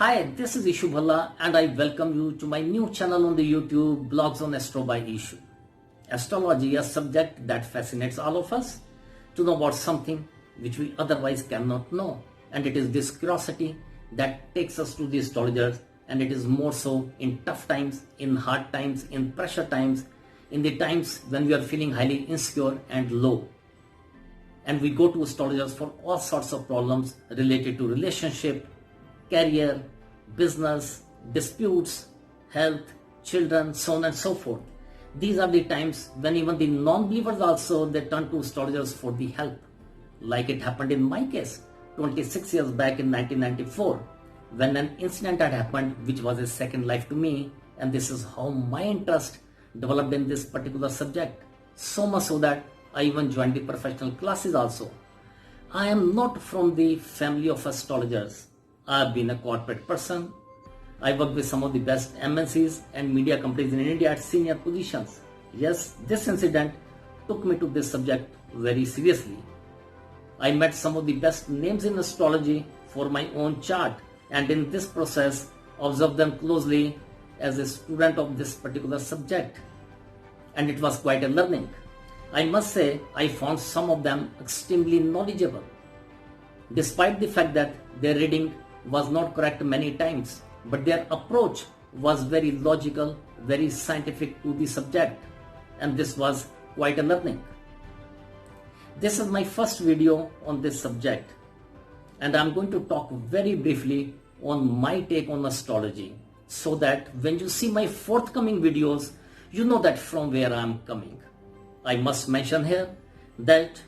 Hi, this is Ishu and I welcome you to my new channel on the YouTube, Blogs on Astro by Ishu. Astrology, a subject that fascinates all of us to know about something which we otherwise cannot know. And it is this curiosity that takes us to the astrologers, and it is more so in tough times, in hard times, in pressure times, in the times when we are feeling highly insecure and low. And we go to astrologers for all sorts of problems related to relationship, career, business, disputes, health, children, so on and so forth. These are the times when even the non-believers also, they turn to astrologers for the help. Like it happened in my case, 26 years back in 1994, when an incident had happened which was a second life to me, and this is how my interest developed in this particular subject. So much so that I even joined the professional classes also. I am not from the family of astrologers. I have been a corporate person. I worked with some of the best MNCs and media companies in India at senior positions. Yes, this incident took me to this subject very seriously. I met some of the best names in astrology for my own chart, and in this process observed them closely as a student of this particular subject. And it was quite a learning. I must say I found some of them extremely knowledgeable, despite the fact that their reading was not correct many times, but their approach was very logical, very scientific to the subject, and this was quite a learning. This is my first video on this subject, and I'm going to talk very briefly on my take on astrology, so that when you see my forthcoming videos, you know that from where I'm coming. I must mention here that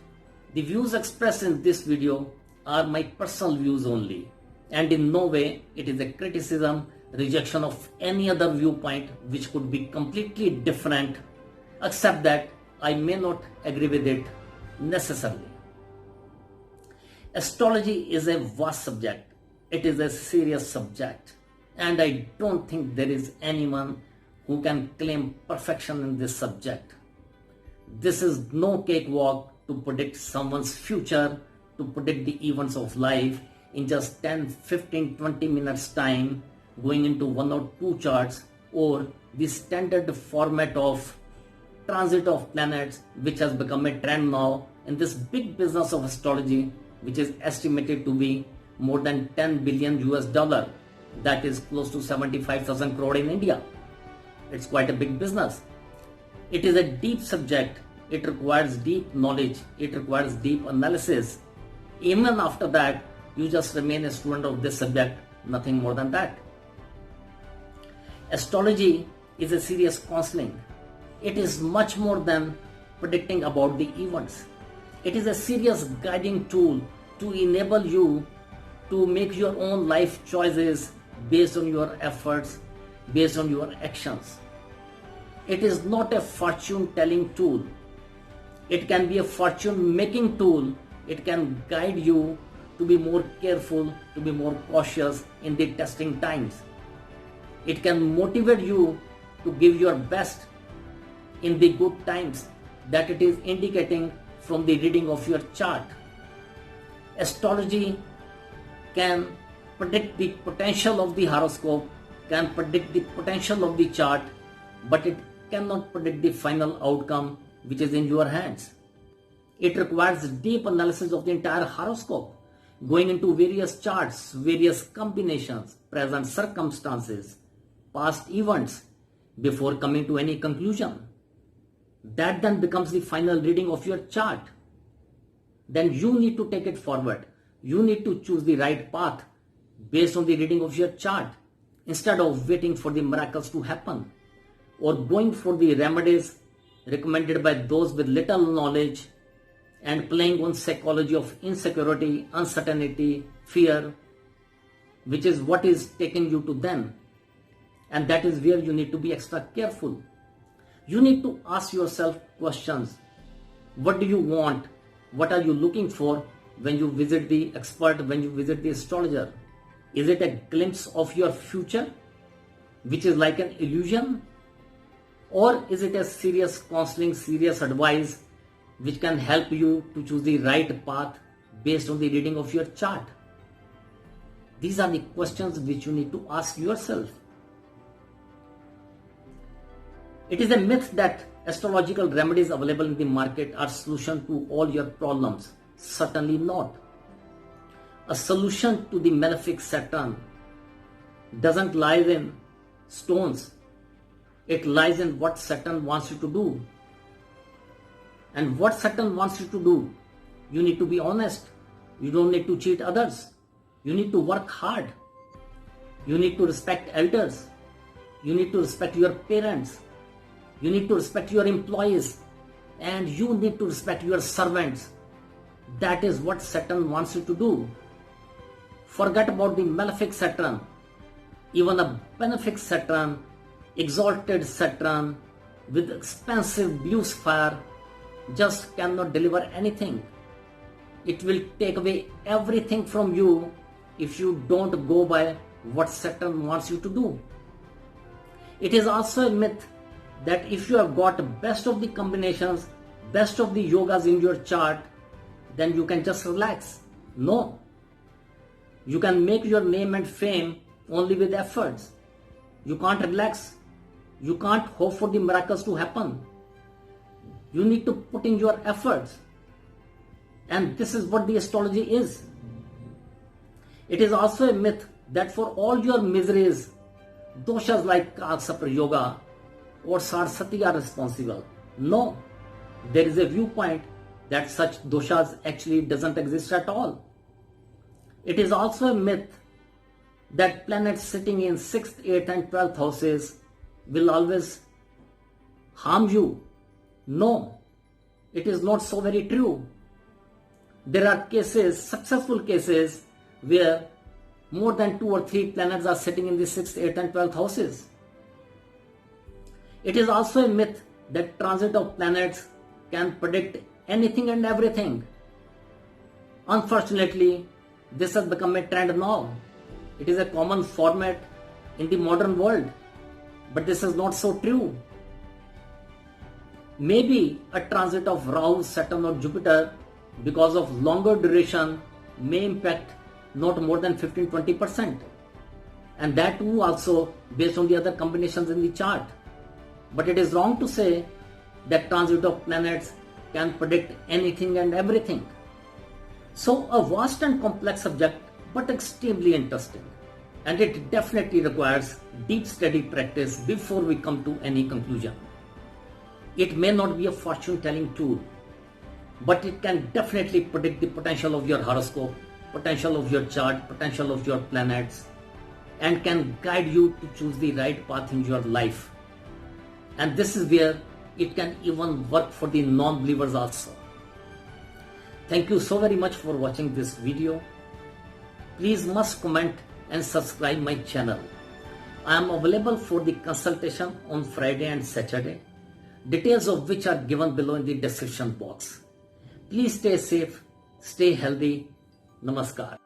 the views expressed in this video are my personal views only, and in no way it is a criticism, rejection of any other viewpoint which could be completely different, except that I may not agree with it necessarily. Astrology is a vast subject. It is a serious subject, and I don't think there is anyone who can claim perfection in this subject. This is no cakewalk to predict someone's future, to predict the events of life in just 10, 15, 20 minutes time, going into one or two charts, or the standard format of transit of planets, which has become a trend now in this big business of astrology, which is estimated to be more than 10 billion US dollar. That is close to 75,000 crore in India. It's quite a big business. It is a deep subject. It requires deep knowledge. It requires deep analysis. Even after that, you just remain a student of this subject, nothing more than that. Astrology is a serious counseling. It is much more than predicting about the events. It is a serious guiding tool to enable you to make your own life choices based on your efforts, based on your actions. It is not a fortune telling tool. It can be a fortune making tool. It can guide you to be more careful, to be more cautious in the testing times. It can motivate you to give your best in the good times that it is indicating from the reading of your chart. Astrology can predict the potential of the horoscope, can predict the potential of the chart, but it cannot predict the final outcome which is in your hands. It requires deep analysis of the entire horoscope, going into various charts, various combinations, present circumstances, past events, before coming to any conclusion. That then becomes the final reading of your chart. Then you need to take it forward. You need to choose the right path based on the reading of your chart, instead of waiting for the miracles to happen, or going for the remedies recommended by those with little knowledge and playing on psychology of insecurity, uncertainty, fear, which is what is taking you to them. And that is where you need to be extra careful. You need to ask yourself questions. What do you want? What are you looking for when you visit the expert, when you visit the astrologer? Is it a glimpse of your future, which is like an illusion? Or is it a serious counseling, serious advice, which can help you to choose the right path based on the reading of your chart? These are the questions which you need to ask yourself. It is a myth that astrological remedies available in the market are solution to all your problems. Certainly not. A solution to the malefic Saturn doesn't lie in stones. It lies in what Saturn wants you to do. And what Saturn wants you to do, you need to be honest. You don't need to cheat others. You need to work hard. You need to respect elders. You need to respect your parents. You need to respect your employees. And you need to respect your servants. That is what Saturn wants you to do. Forget about the malefic Saturn. Even a benefic Saturn, exalted Saturn with expensive blue sphere just cannot deliver anything. It will take away everything from you if you don't go by what Saturn wants you to do. It is also a myth that if you have got best of the combinations, best of the yogas in your chart, then you can just relax. No. You can make your name and fame only with efforts. You can't relax. You can't hope for the miracles to happen. You need to put in your efforts. And this is what the astrology is. It is also a myth that for all your miseries, doshas like Kaksapra Yoga or Saraswati are responsible. No. There is a viewpoint that such doshas actually doesn't exist at all. It is also a myth that planets sitting in 6th, 8th and 12th houses will always harm you. No, it is not so very true. There are cases, successful cases, where more than 2 or 3 planets are sitting in the 6th, 8th and 12th houses. It is also a myth that transit of planets can predict anything and everything. Unfortunately, this has become a trend now. It is a common format in the modern world. But this is not so true. Maybe a transit of Rahu, Saturn or Jupiter because of longer duration may impact not more than 15-20%. And that too also based on the other combinations in the chart. But it is wrong to say that transit of planets can predict anything and everything. So a vast and complex subject, but extremely interesting. And it definitely requires deep study practice before we come to any conclusion. It may not be a fortune-telling tool, but it can definitely predict the potential of your horoscope, potential of your chart, potential of your planets, and can guide you to choose the right path in your life. And this is where it can even work for the non-believers also. Thank you so very much for watching this video. Please must comment and subscribe my channel. I am available for the consultation on Friday and Saturday, details of which are given below in the description box. Please stay safe, stay healthy. Namaskar.